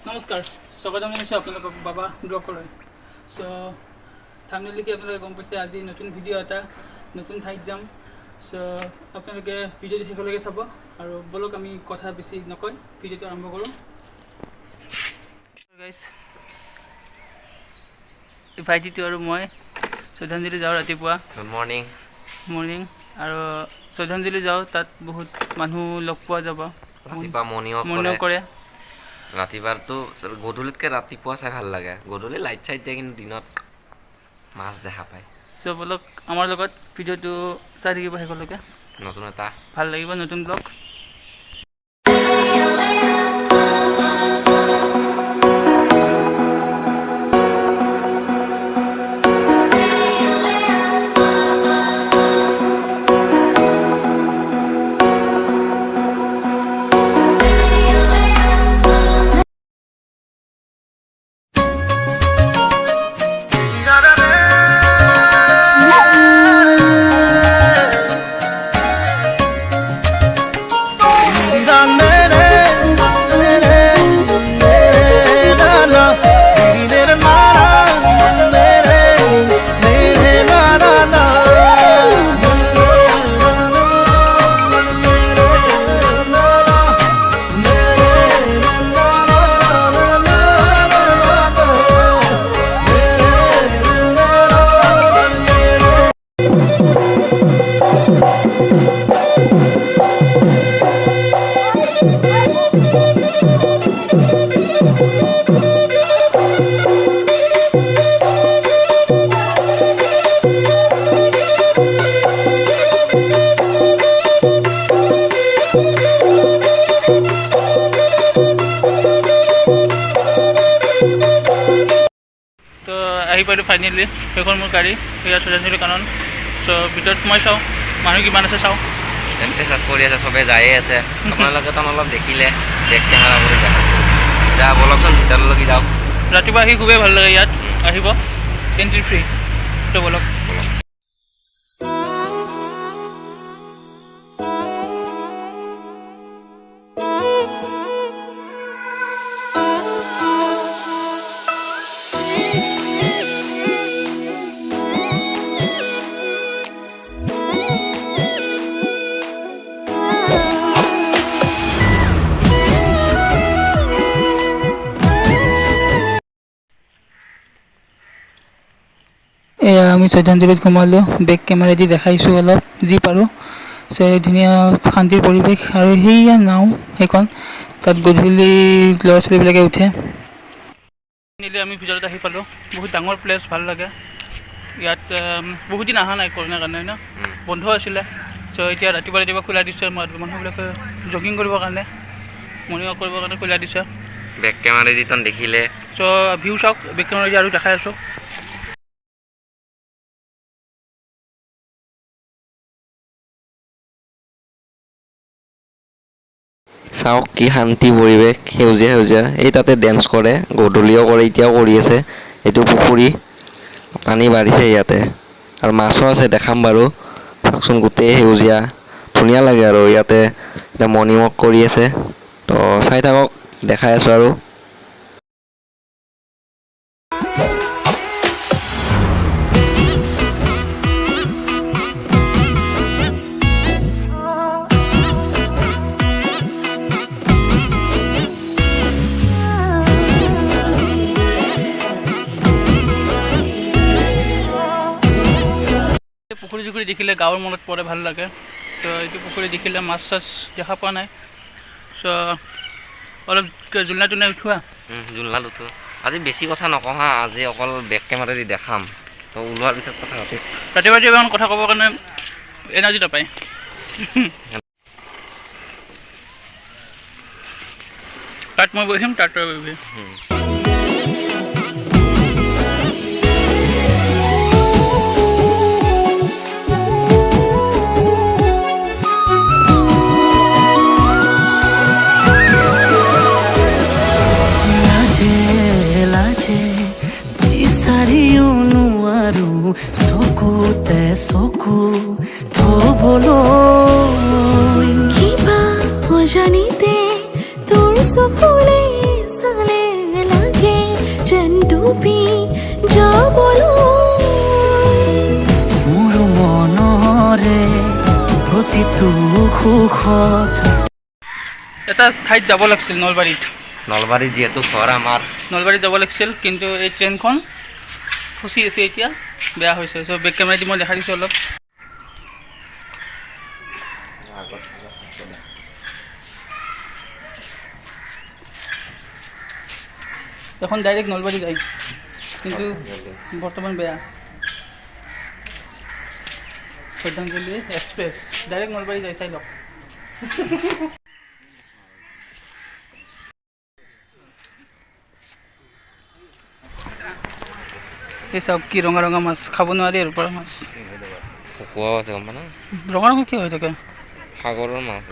নমস্কাৰ স্বাগতম জনাইছোঁ আপোনালোকক বাবা ব্লগলৈ। চ' থাম্বনেইললৈকে আপোনালোকে গম পাইছে আজি নতুন ভিডিঅ' এটা নতুন ঠাইত যাম। চ' আপোনালোকে ভিডিঅ'টো শেষলৈকে চাব আৰু বলক আমি কথা বেছি নকৈ ভিডিঅ'টো আৰম্ভ কৰোঁ। গাইজ ভাইটিটো আৰু মই শ্ৰদ্ধাঞ্জলি যাওঁ ৰাতিপুৱা। গুড মৰ্ণিং আৰু শ্ৰদ্ধাঞ্জলি যাওঁ, তাত বহুত মানুহ লগ পোৱা যাব। ৰাতিপুৱা মৰ্ণিং কৰে। ৰাতিপুৱাটো গধূলিতকৈ ৰাতিপুৱা চাই ভাল লাগে। গধূলি লাইট চাইট দিয়ে কিন্তু দিনত মাছ দেখা পায়। চ' বলক আমাৰ লগত ভিডিঅ'টো চাই থাকিব শেষলৈকে। নতুন এটা ভাল লাগিব নতুন ব্লগ। আহি পালোঁ ফাইনেলি, সেইখন মোৰ গাড়ী সেয়া শ্ৰদ্ধাঞ্জলি কাৰণ। চ' ভিতৰত সোমাই চাওঁ মানুহ কিমান আছে চাওঁ। এক্সাৰচাইজ কৰি আছে, চবেই যায়ে আছে। আপোনালোকে তো অলপ দেখিলে বেক কেমেৰা কৰি যা বলকচোন ভিতৰলৈকে যাওক। ৰাতিপুৱা আহি খুবেই ভাল লাগে, ইয়াত আহিব এণ্ট্ৰি ফ্ৰী। ত' বলক এয়া আমি শ্ৰদ্ধাঞ্জলিত সোমালোঁ। বেক কেমেৰা দি দেখাইছোঁ অলপ যি পাৰোঁ। চ' ধুনীয়া শান্তিৰ পৰিৱেশ আৰু সেইয়া নাও সেইখন, তাত গধূলি ল'ৰা ছোৱালীবিলাকে উঠে। ফাইনেলি আমি ভিতৰত আহি পালোঁ। বহুত ডাঙৰ প্লেচ, ভাল লাগে ইয়াত। বহুত দিন অহা নাই কৰোণাৰ কাৰণে ন, বন্ধ আছিলে। চ' এতিয়া ৰাতিপুৱা খোলা দিছে মানুহবিলাকে জগিং কৰিবৰ কাৰণে, মৰ্ণিং ৱাক কৰিবৰ কাৰণে খোলা দিছে। বেক কেমেৰা দি তন দেখিলে। চ' ভিউ চাওক বেক কেমেৰা দি আৰু দেখাই আছোঁ। চাওক কি শান্তি পৰিৱেশ, সেউজীয়া সেউজীয়া। এই তাতে ডেন্স কৰে, গধূলিও কৰে, এতিয়াও কৰি আছে। এইটো পুখুৰী, পানী বাঢ়িছে ইয়াতে আৰু মাছো আছে, দেখাম বাৰু। চাওকচোন গোটেই সেউজীয়া, ধুনীয়া লাগে আৰু ইয়াতে এতিয়া মৰ্ণিং ৱাক কৰি আছে। তো চাই থাকক, দেখাই আছোঁ আৰু। পুখুৰী চুখুৰী দেখিলে গাঁৱৰ মনত পৰে, ভাল লাগে। ত' এইটো পুখুৰী দেখিলে মাছ চাছ দেখা পোৱা নাই। চ' অলপ জোলনা তোলনা উঠোৱা। জোলনাত উঠোঁ। আজি বেছি কথা নকওঁ হা, আজি অকল বেক কেমেৰা দি দেখাম। তো ওলোৱাৰ পিছত কথা পাতিম। ৰাতিপুৱা ইমান কথা ক'বৰ কাৰণে এনাৰ্জি নাপায়। তাত মই বহিম, তাত তই বহিবি। কিবা অজানিতে তোৰ চকুলে চালে ডুবি যাবলৈ মোৰ মনৰে প্ৰতিটো সুখত এটা ঠাইত যাব লাগিছিল নলবাৰীত নলবাৰীত যিহেতু ঘৰ আমাৰ নলবাৰীত যাব লাগিছিল কিন্তু এই ট্ৰেইনখন ফচি আছে এতিয়া বেয়া হৈছে চ' বেক কেমেৰা দি মই দেখাই দিছোঁ অলপ এখন ডাইৰেক্ট নলবাৰী যায় কিন্তু বৰ্তমান বেয়া শ্ৰদ্ধাঞ্জলি এক্সপ্ৰেছ ডাইৰেক্ট নলবাৰী যায় চাই লওক এই চাওক কি ৰঙা ৰঙা মাছ খাব নোৱাৰি আৰু পৰা মাছ শুকুৱাও আছে গম পানা ৰঙা ৰঙা কি হৈ থাকে সাগৰৰ মাছ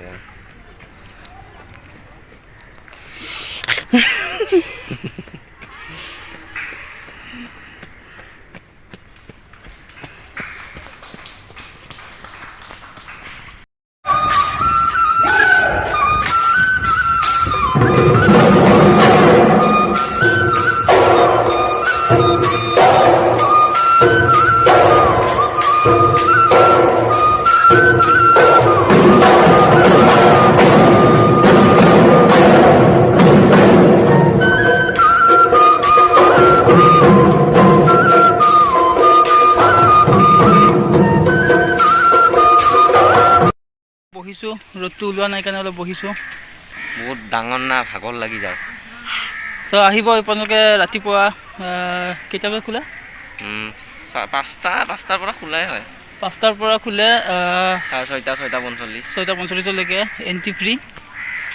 বহিছোঁ ৰ'দটো ওলোৱা নাই কাৰণে অলপ বহিছোঁ বহুত ডাঙৰ না ভাগৰ লাগি যায় চ' আহিব আপোনালোকে ৰাতিপুৱা কেইটা বজাত খোলে 5টাৰ পৰা খোলাই হয় 5টাৰ পৰা খোলে 6:45 6:45লৈকে এণ্ট্ৰি ফ্ৰী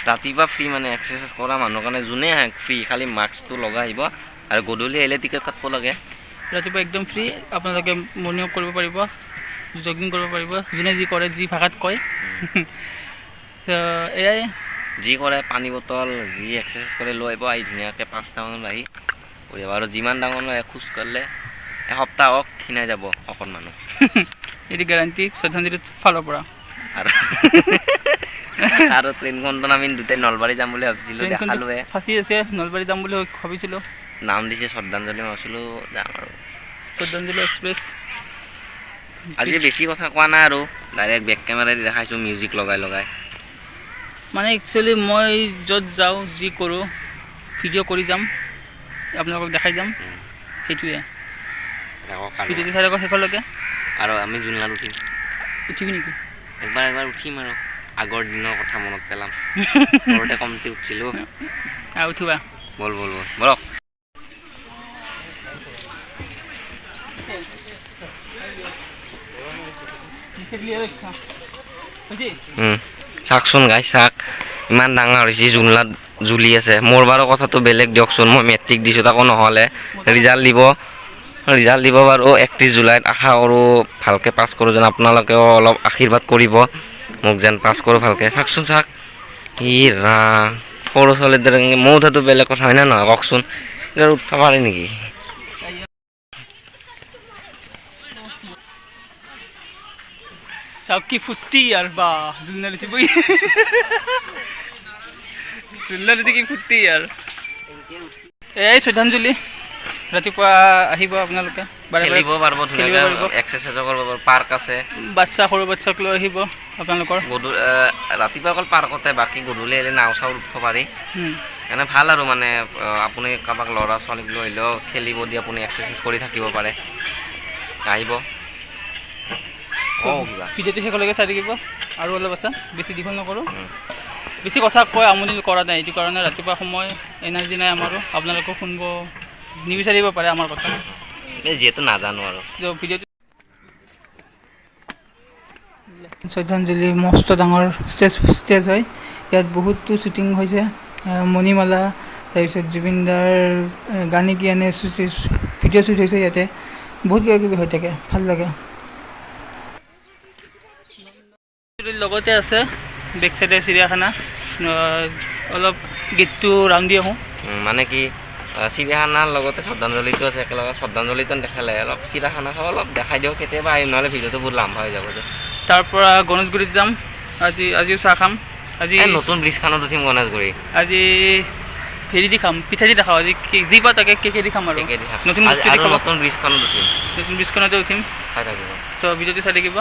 ৰাতিপুৱা ফ্ৰী মানে এক্সাৰচাইজ কৰা মানুহৰ কাৰণে যোনে আহে ফ্ৰী খালি মাস্কটো লগাই আহিব আৰু গধূলি আহিলে টিকেট কাটিব লাগে ৰাতিপুৱা একদম ফ্ৰী আপোনালোকে মৰ্ণিং ৱাক কৰিব পাৰিব জগিং কৰিব পাৰিব যোনে যি কৰে যি ভাষাত কয় এয়াই যি কৰে পানী বটল যি এক্সাৰচাইজ কৰে লৈ আহিব আহি ধুনীয়াকৈ 5টামানত আহি কৰি যাব আৰু যিমান ডাঙৰ নহয় খোজ কাঢ়িলে এসপ্তাহ হওক ক্ষীণাই যাব অকণ মানুহ এইটো গেৰাণ্টি শ্ৰদ্ধাঞ্জলিৰ ফালৰ পৰা আৰু ট্ৰেইনখনটো আমি দুটাই নলবাৰী যাম বুলি ভাবিছিলোঁ দেখালোৱে ফাঁচি আছে নলবাৰী যাম বুলি ভাবিছিলোঁ নাম দিছে শ্ৰদ্ধাঞ্জলি মই ভাবিছিলোঁ যাম আৰু শ্ৰদ্ধাঞ্জলি এক্সপ্ৰেছ আজি বেছি কথা কোৱা নাই আৰু ডাইৰেক্ট বেক কেমেৰা দি দেখাইছোঁ মিউজিক লগাই লগাই মানে একচুৱেলি মই য'ত যাওঁ যি কৰোঁ ভিডিঅ' কৰি যাম আপোনালোকক দেখাই যাম সেইটোৱে ভিডিঅ'টো চাই লওক শেষলৈকে আৰু আমি জোলনাত উঠিবি নেকি একবাৰ উঠিম আৰু আগৰ দিনৰ কথা মনত পেলাম সৰুতে কমটি উঠিছিলোঁ উঠিবা ব'ল ব'লক চাওকচোন গাই চাওক ইমান ডাঙৰ হৈছে জোলনাত জুলি আছে মোৰ বাৰু কথাটো বেলেগ দিয়কচোন মই মেট্ৰিক দিছোঁ তাকো নহ'লে ৰিজাল্ট দিব বাৰু 31 জুলাইত আশা কৰোঁ ভালকৈ পাছ কৰোঁ যেন আপোনালোকেও অলপ আশীৰ্বাদ কৰিব মোক যেন পাছ কৰোঁ ভালকৈ চাওকচোন চাওক ই ৰাম সৰু ছোৱালীৰ দৰে মোৰ উঠাটো বেলেগ কথা হয়নে নহয় কওকচোন এতিয়া উঠিব পাৰে নেকি চাওক কি ফুৰ্তি আৰু বা জোলনাত উঠিবই জোলনাত উঠি কি ফুৰ্তি আৰু এই শ্ৰদ্ধাঞ্জলি ৰাতিপুৱা আহিব আপোনালোকে খেলিব পাৰিব ধুনীয়াকৈ এক্সাৰচাইজো কৰিব পাৰিব পাৰ্ক আছে সৰু বাচ্ছাক লৈ আহিব আপোনালোকৰ ৰাতিপুৱা অকল পাৰ্কতে বাকী গধূলি আহিলে নাও চাও উঠিব পাৰি এনে ভাল আৰু মানে আপুনি কাৰোবাক ল'ৰা ছোৱালীক লৈ আহিলেও খেলিব দি আপুনি এক্সাৰচাইজ কৰি থাকিব পাৰে আহিব ভিডিঅ'টো শেষলৈকে চাই থাকিব আৰু অলপ আছে বেছি দীঘল নকৰোঁ বেছি কথা কৈ আমনি কৰা নাই এইটো কাৰণে ৰাতিপুৱা সময় এনাৰ্জি নাই আমাৰো আপোনালোকক শুনিব নিবিচাৰিব পাৰে আমাৰ কথা যিহেতু নাজানো আৰু ভিডিঅ'টো শ্ৰদ্ধাঞ্জলি মস্ত ডাঙৰ ষ্টেজ হয় ইয়াত বহুতো শ্বুটিং হৈছে মণিমালা তাৰপিছত জুবিনদাৰ গানে কি আনে ভিডিঅ' শ্বুট হৈছে ইয়াতে বহুত কিবা কিবি হৈ থাকে ভাল লাগে লগতে আছে বেক চাইডে চিৰিয়াখানা অলপ গেটটো ৰাউণ্ড দি আহোঁ মানে কি চিৰিয়াখানাৰ লগতে শ্ৰদ্ধাঞ্জলিটো আছে একেলগে শ্ৰদ্ধাঞ্জলিটো দেখালে অলপ চিৰিয়াখানাখন অলপ দেখাই দিওঁ কেতিয়াবা আহিম নহ'লে ভিডিঅ'টো বহুত লাম্বা হৈ যাব যে তাৰপৰা গণেশগুৰিত যাম আজিও চাহ খাম আজি নতুন ব্ৰিজখনত উঠিম গণেশগুৰি আজি হেৰি দি খাম, পিঠা দি দেখাওঁ আজি যি পাওঁ তাকে কেকে দি খাম আৰু কেকে দি খাম। নতুন বস্তু আৰু দেখাব, নতুন ব্ৰিজখনত উঠিম, নতুন ব্ৰিজখনতে উঠিম। চাই থাকিব। চ' ভিডিঅ'টো চাই থাকিব।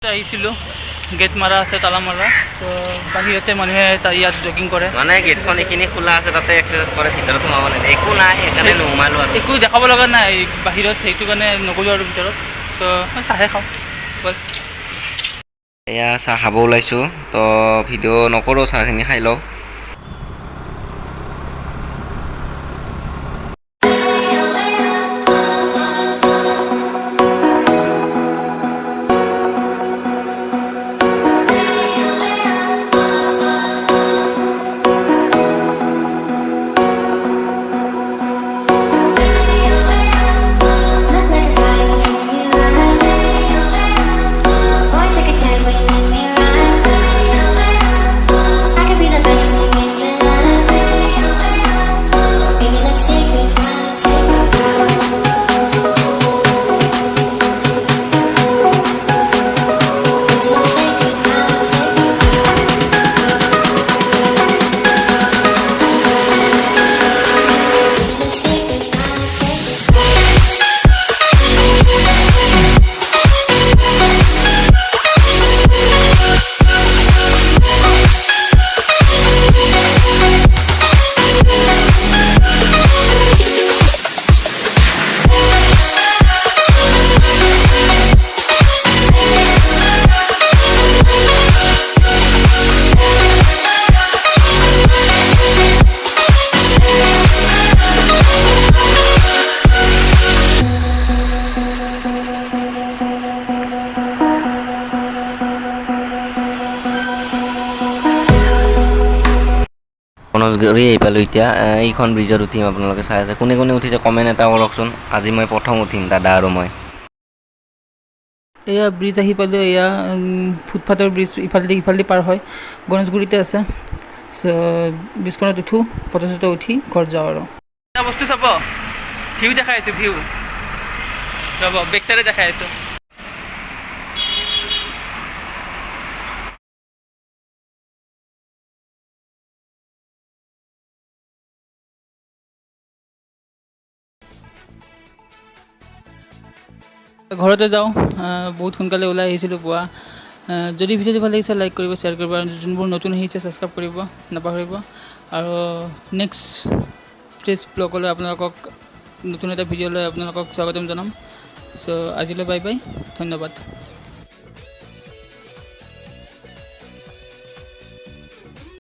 আহিছিলোঁ, গেট মাৰা আছে, তালা মাৰা, ত' বাহিৰতে মানুহে ইয়াত জগিং কৰে। মানে গেটখন এইখিনি খোলা আছে, তাতে এক্সাৰচাইজ কৰে, ভিতৰত সোমাব নিদিয়ে, একো নাই সেইকাৰণে নোসোমালোঁ আৰু। একো দেখাব লগা নাই বাহিৰত, সেইটো কাৰণে নগ'লোঁ আৰু ভিতৰত। ত' মই চাহে খাওঁ ব'ল। এয়া চাহ খাব ওলাইছোঁ, তো ভিডিঅ' নকৰোঁ, চাহখিনি খাই লওঁ। গণেশগুৰি আহি পালোঁ এতিয়া, এইখন ব্ৰিজত উঠিম, আপোনালোকে চাই আছে। কোনে কোনে উঠিছে কমেণ্ট এটা কৰকচোন। আজি মই প্ৰথম উঠিম, দাদা আৰু মই। এয়া ব্ৰিজ আহি পালোঁ, এয়া ফুটপাথৰ ব্ৰিজ, ইফালেদি পাৰ হয়, গণেশগুৰিতে আছে। চ' ব্ৰিজখনত উঠোঁ, ফটো চটো উঠি ঘৰত যাওঁ আৰু। এটা বস্তু চাব, ভিউ দেখাই আছোঁ, ভিউ ৰ'ব, বেক চাইডে দেখাই আছোঁ। ঘৰতে যাওঁ, বহুত সোনকালে ওলাই আহিছিলোঁ পুৱা। যদি ভিডিঅ'টো ভাল লাগিছে লাইক কৰিব, শ্বেয়াৰ কৰিব, আৰু যোনবোৰ নতুন আহিছে ছাবস্ক্ৰাইব কৰিব নাপাহৰিব। আৰু নেক্সট টেষ্ট ব্লগলৈ আপোনালোকক, নতুন এটা ভিডিঅ'লৈ আপোনালোকক স্বাগতম জনাম। চ' আজিলৈ বাই বাই, ধন্যবাদ।